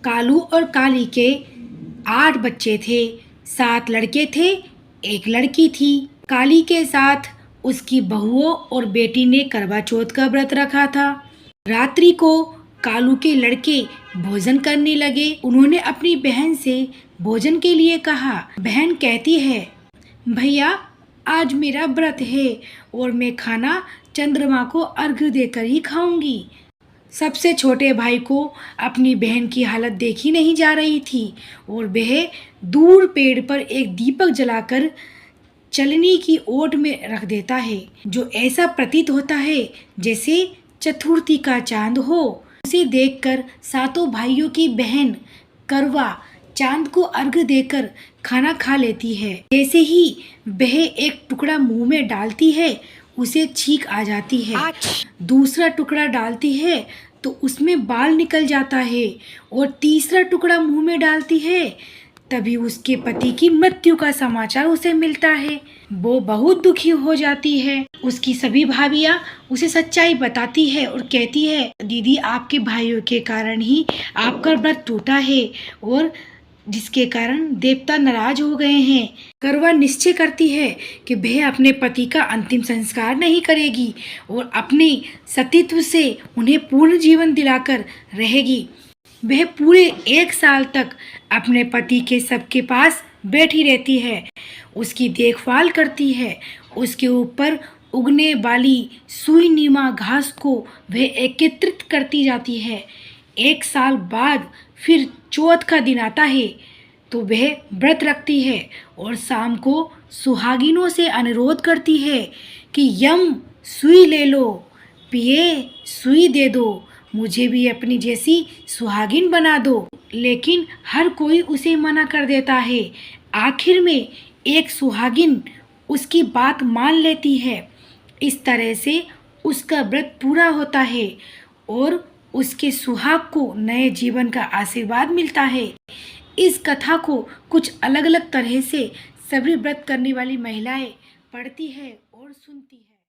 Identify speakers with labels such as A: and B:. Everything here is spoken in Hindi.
A: कालू और काली के 8 बच्चे थे। 7 लड़के थे, 1 लड़की थी। काली के साथ उसकी बहुओं और बेटी ने करवा चौथ का व्रत रखा था। रात्रि को कालू के लड़के भोजन करने लगे। उन्होंने अपनी बहन से भोजन के लिए कहा। बहन कहती है, भैया आज मेरा व्रत है और मैं खाना चंद्रमा को अर्घ्य देकर ही खाऊंगी। सबसे छोटे भाई को अपनी बहन की हालत देखी नहीं जा रही थी और वह दूर पेड़ पर एक दीपक जलाकर चलनी की ओट में रख देता है, जो ऐसा प्रतीत होता है जैसे चतुर्थी का चांद हो। उसे देखकर सातों भाइयों की बहन करवा चांद को अर्घ्य देकर खाना खा लेती है। जैसे ही वह एक टुकड़ा मुंह में डालती है, उसे छींक आ जाती है। दूसरा टुकड़ा डालती है तो उसमें बाल निकल जाता है और तीसरा टुकड़ा मुंह में डालती है, तभी उसके पति की मृत्यु का समाचार उसे मिलता है। वो बहुत दुखी हो जाती है। उसकी सभी भाभियां उसे सच्चाई बताती है और कहती है, दीदी आपके भाइयों के कारण ही आपका व्रत टूटा है और जिसके कारण देवता नाराज हो गए हैं। करवा निश्चय करती है कि वह अपने पति का अंतिम संस्कार नहीं करेगी और अपने सतीत्व से उन्हें पूर्ण जीवन दिलाकर रहेगी। वह पूरे 1 साल तक अपने पति के सबके पास बैठी रहती है, उसकी देखभाल करती है। उसके ऊपर उगने वाली सुई नीमा घास को वह एकत्रित करती जाती है। 1 साल बाद फिर चौथ का दिन आता है तो वह व्रत रखती है और शाम को सुहागिनों से अनुरोध करती है कि यम सुई ले लो, पिए सुई दे दो, मुझे भी अपनी जैसी सुहागिन बना दो। लेकिन हर कोई उसे मना कर देता है। आखिर में एक सुहागिन उसकी बात मान लेती है। इस तरह से उसका व्रत पूरा होता है और उसके सुहाग को नए जीवन का आशीर्वाद मिलता है। इस कथा को कुछ अलग अलग तरह से सभी व्रत करने वाली महिलाएं पढ़ती है और सुनती है।